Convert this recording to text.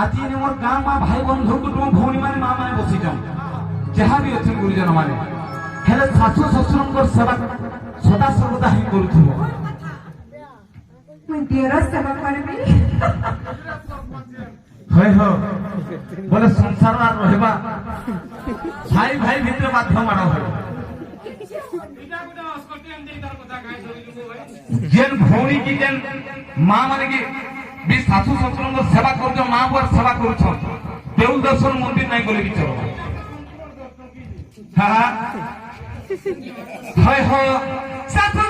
আজি মোর গাঁ মা ভাই বন্ধু কুটুম ভৌণী মানে মা মানে বসিছন যাহা বি অছেন গুরুজন মানে হেলে শাশু শ্বশুরঙ্কর সেবা সদা সর্বদা হি করুথিব। মুই দিওর সেবা করবি হয় হ বলে সংসার আর রহিবা ভাই ভাই ভিতরে বাধ্য মারা হয়। যেন ভৌণী কি যেন মা মানে কি বি শাশু শ্বশুরঙ্কর সেবা করছ মা বুয়ার সেবা করছ দেউল দর্শন মন্দির নাই গলে কি চলো। হ্যাঁ হয় হ শাশু